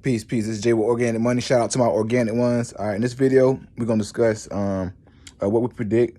Peace. This is Jay with Organic Money. Shout out to my organic ones. All right, in this video, we're going to discuss what we predict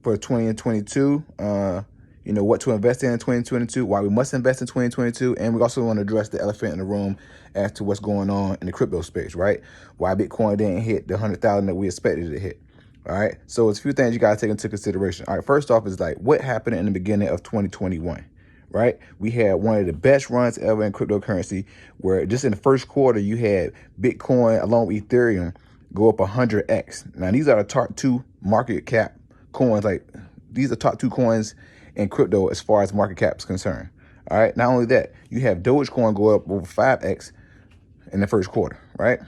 for 2022, what to invest in 2022, why we must invest in 2022, and we also want to address the elephant in the room as to what's going on in the crypto space, right? Why Bitcoin didn't hit the 100,000 that we expected it to hit. All right, so it's a few things you got to take into consideration. All right, first off is like what happened in the beginning of 2021. Right? We had one of the best runs ever in cryptocurrency, where just in the first quarter, you had Bitcoin along with Ethereum go up 100x. Now, these are the top two market cap coins. Like, these are top two coins in crypto as far as market cap is concerned. All right. Not only that, you have Dogecoin go up over 5x in the first quarter, right?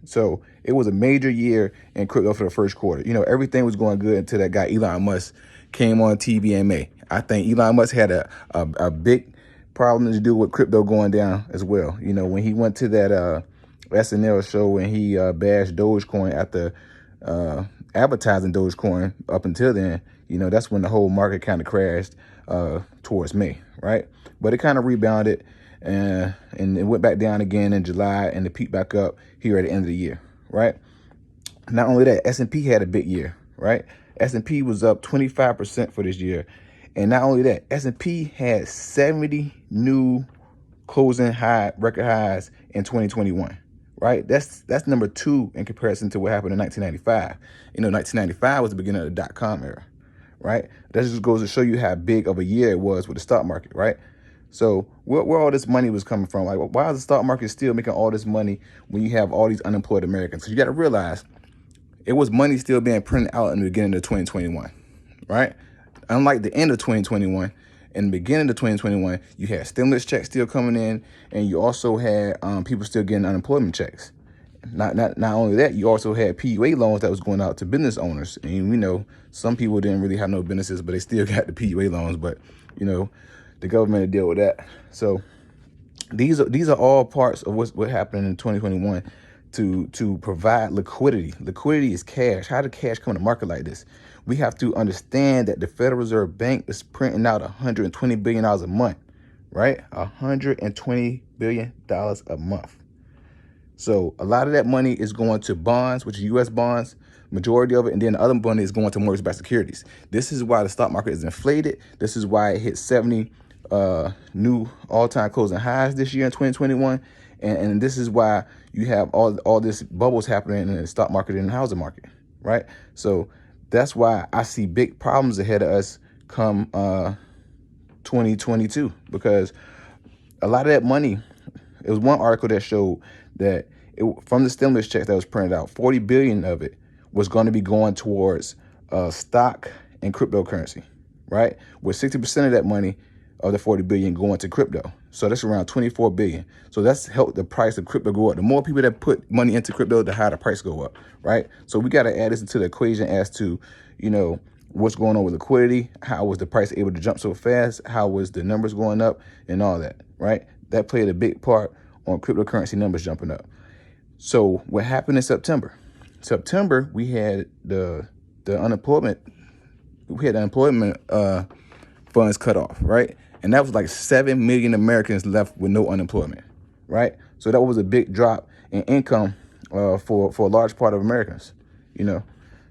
So it was a major year in crypto for the first quarter. You know, everything was going good until that guy Elon Musk came on TV in May. I think Elon Musk had a big problem to do with crypto going down as well. You know, when he went to that SNL show and he bashed Dogecoin after advertising Dogecoin up until then, you know, that's when the whole market kind of crashed towards May, right? But it kind of rebounded and it went back down again in July and it peaked back up here at the end of the year, right? Not only that, S&P had a big year, right? S&P was up 25% for this year. And not only that, S&P had 70 new closing record highs in 2021, right? That's number two in comparison to what happened in 1995. You know, 1995 was the beginning of the dot-com era, right? That just goes to show you how big of a year it was with the stock market, right? So where all this money was coming from? Like, why is the stock market still making all this money when you have all these unemployed Americans? So you got to realize it was money still being printed out in the beginning of 2021, right? Unlike the end of 2021, in the beginning of 2021, you had stimulus checks still coming in, and you also had people still getting unemployment checks. Not only that, you also had PUA loans that was going out to business owners. And we know some people didn't really have no businesses, but they still got the PUA loans. But you know, the government to deal with that. So these are all parts of what happened in 2021 to provide liquidity. Liquidity is cash. How did cash come to market like this? We have to understand that the Federal Reserve Bank is printing out $120 billion a month, right? $120 billion a month. So a lot of that money is going to bonds, which are U.S. bonds, majority of it, and then the other money is going to mortgage-backed securities. This is why the stock market is inflated. This is why it hit 70 new all-time closing highs this year in 2021. And this is why you have all this bubbles happening in the stock market and the housing market, right? So that's why I see big problems ahead of us come 2022, because a lot of that money, it was one article that showed that from the stimulus checks that was printed out, 40 billion of it was going to be going towards stock and cryptocurrency, right? With 60% of that money of the 40 billion going to crypto. So that's around 24 billion. So that's helped the price of crypto go up. The more people that put money into crypto, the higher the price go up, right? So we got to add this into the equation as to, you know, what's going on with liquidity, how was the price able to jump so fast, how was the numbers going up and all that, right? That played a big part on cryptocurrency numbers jumping up. So what happened in September? September, we had the unemployment funds cut off, right? And that was like 7 million Americans left with no unemployment, right? So that was a big drop in income for a large part of Americans, you know.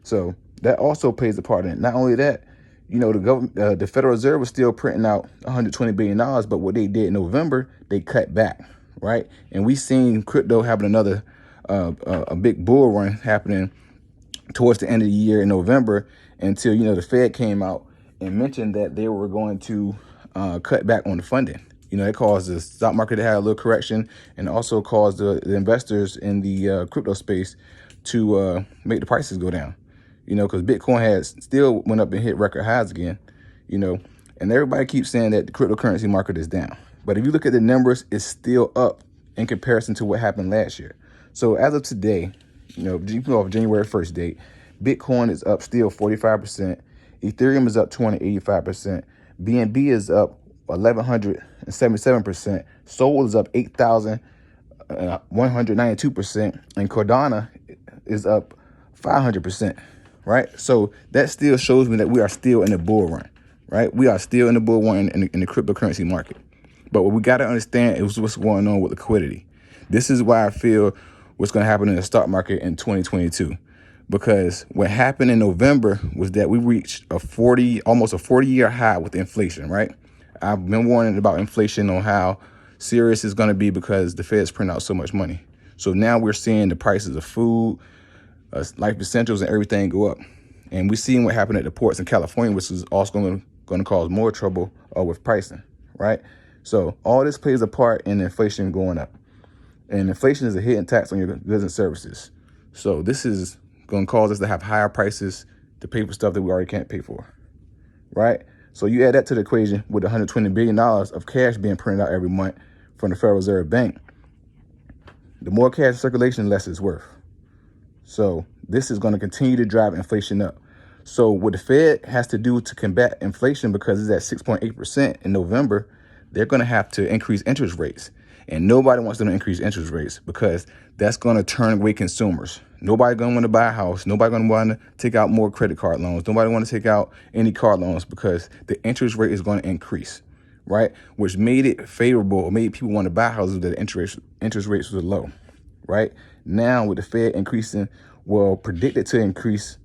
So that also plays a part in it. Not only that, you know, the Federal Reserve was still printing out $120 billion, but what they did in November, they cut back, right? And we seen crypto having another a big bull run happening towards the end of the year in November until, you know, the Fed came out and mentioned that they were going to cut back on the funding. You know, it caused the stock market to have a little correction and also caused the investors in the crypto space to make the prices go down. You know, because Bitcoin still went up and hit record highs again, you know, and everybody keeps saying that the cryptocurrency market is down. But if you look at the numbers, it's still up in comparison to what happened last year. So as of today, you know, off January 1st date, Bitcoin is up still 45%. Ethereum is up 285%. BNB is up 1,177%. Sol is up 8,192%. And Cardano is up 500%. Right? So that still shows me that we are still in the bull run, right? We are still in the bull run in the cryptocurrency market. But what we got to understand is what's going on with liquidity. This is why I feel what's going to happen in the stock market in 2022. Because what happened in November was that we reached almost a 40-year high with inflation, right? I've been warning about inflation on how serious it's going to be because the Feds print out so much money. So now we're seeing the prices of food, life essentials and everything go up. And we're seeing what happened at the ports in California, which is also going to cause more trouble with pricing, right? So all this plays a part in inflation going up. And inflation is a hidden tax on your goods and services. So this is going to cause us to have higher prices to pay for stuff that we already can't pay for, right? So you add that to the equation with $120 billion of cash being printed out every month from the Federal Reserve Bank. The more cash in circulation, the less it's worth. So this is going to continue to drive inflation up. So what the Fed has to do to combat inflation, because it's at 6.8% in November, they're going to have to increase interest rates. And nobody wants them to increase interest rates because that's going to turn away consumers. Nobody going to want to buy a house. Nobody going to want to take out more credit card loans. Nobody want to take out any car loans because the interest rate is going to increase, right? Which made it favorable or made people want to buy houses that interest rates were low, right? Now with the Fed predicted to increase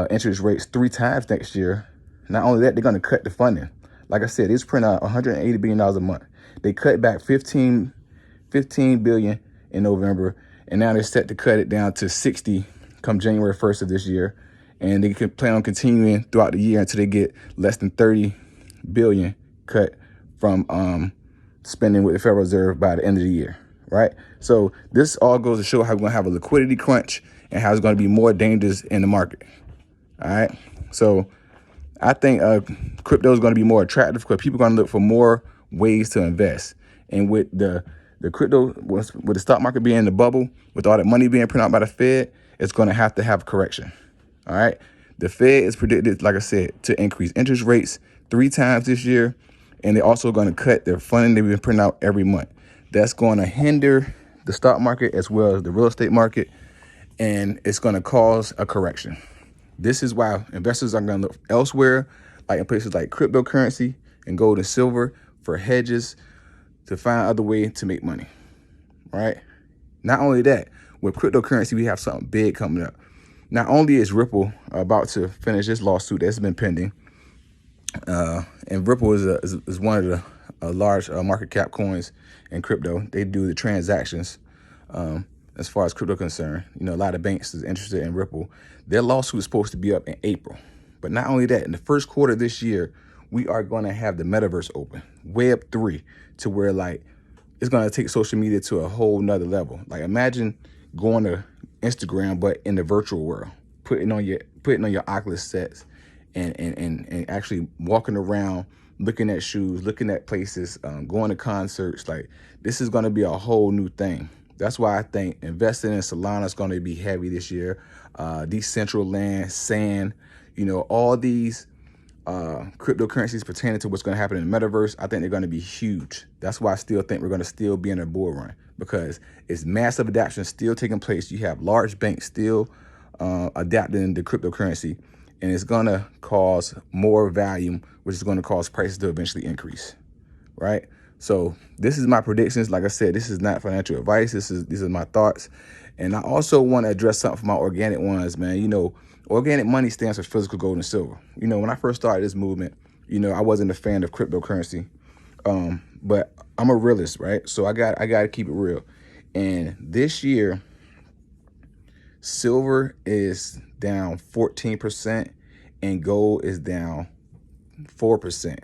interest rates 3 times next year. Not only that, they're going to cut the funding. Like I said, it's print out $180 billion a month. They cut back 15 billion in November, and now they're set to cut it down to 60 come January 1st of this year. And they could plan on continuing throughout the year until they get less than 30 billion cut from spending with the Federal Reserve by the end of the year, right? So this all goes to show how we're going to have a liquidity crunch and how it's going to be more dangerous in the market, all right? So I think crypto is going to be more attractive because people are going to look for more ways to invest. And with the crypto, with the stock market being in the bubble, with all that money being printed out by the Fed, it's going to have a correction. All right. The Fed is predicted, like I said, to increase interest rates 3 times this year. And they're also going to cut their funding they've been printing out every month. That's going to hinder the stock market as well as the real estate market. And it's going to cause a correction. This is why investors are going to look elsewhere, like in places like cryptocurrency and gold and silver, for hedges to find other ways to make money, right? Not only that, with cryptocurrency, we have something big coming up. Not only is Ripple about to finish this lawsuit that's been pending, and Ripple is one of the large market cap coins in crypto. They do the transactions as far as crypto concerned. You know, a lot of banks is interested in Ripple. Their lawsuit is supposed to be up in April. But not only that, in the first quarter of this year, we are going to have the metaverse open, Web3, to where like it's going to take social media to a whole nother level. Like imagine going to Instagram, but in the virtual world, putting on your Oculus sets and actually walking around, looking at shoes, looking at places, going to concerts. Like this is going to be a whole new thing. That's why I think investing in Solana is going to be heavy this year. Decentraland, Sand, you know, all these cryptocurrencies pertaining to what's going to happen in the metaverse, I think they're going to be huge. That's why I still think we're going to still be in a bull run because it's massive adoption still taking place. You have large banks still adapting to cryptocurrency, and it's going to cause more volume, which is going to cause prices to eventually increase, right? So this is my predictions. Like I said, this is not financial advice. These are my thoughts. And I also want to address something for my organic ones, man. You know, organic money stands for physical gold and silver. You know, when I first started this movement, you know, I wasn't a fan of cryptocurrency, but I'm a realist, right? So I got to keep it real. And this year, silver is down 14% and gold is down 4%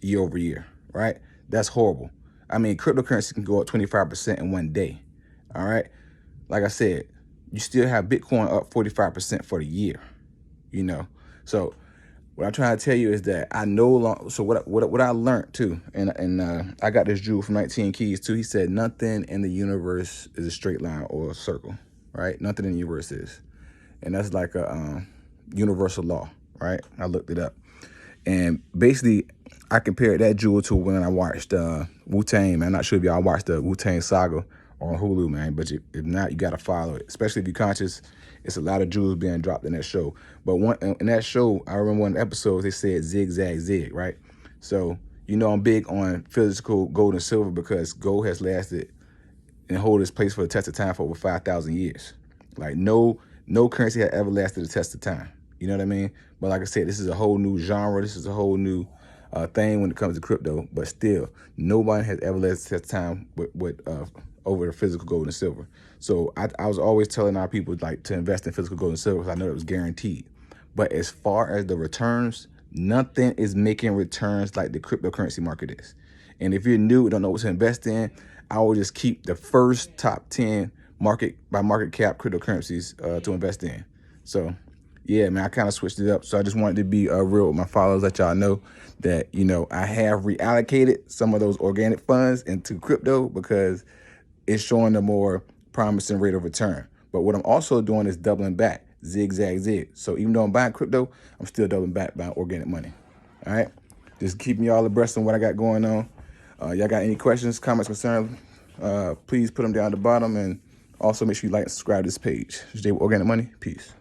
year over year, right? That's horrible. I mean, cryptocurrency can go up 25% in one day, all right? Like I said, you still have Bitcoin up 45% for the year, you know? So what I'm trying to tell you is that I no longer, so what I learned too, and I got this jewel from 19 Keys too. He said, nothing in the universe is a straight line or a circle, right? Nothing in the universe is. And that's like a universal law, right? I looked it up. And basically, I compared that jewel to when I watched Wu-Tang, man. I'm not sure if y'all watched the Wu-Tang saga on Hulu, man. But if not, you got to follow it. Especially if you're conscious, it's a lot of jewels being dropped in that show. But in that show, I remember one episode, they said zigzag zig, right? So, you know, I'm big on physical gold and silver because gold has lasted and hold its place for the test of time for over 5,000 years. Like no currency had ever lasted the test of time. You know what I mean? But like I said, this is a whole new genre. This is a whole new thing when it comes to crypto. But still, nobody has ever lasted the test of time with over the physical gold and silver. So I was always telling our people like to invest in physical gold and silver because I know it was guaranteed. But as far as the returns, nothing is making returns like the cryptocurrency market is. And if you're new and don't know what to invest in, I will just keep the first top 10 market cap cryptocurrencies to invest in. So yeah, man, I kind of switched it up. So I just wanted to be real with my followers, let y'all know that, you know, I have reallocated some of those organic funds into crypto because it's showing a more promising rate of return. But what I'm also doing is doubling back, zigzag zig. So even though I'm buying crypto, I'm still doubling back buying organic money. All right, just keeping y'all abreast on what I got going on. Y'all got any questions, comments, concerns? Please put them down at the bottom, and also make sure you like and subscribe to this page. Today with Organic Money. Peace.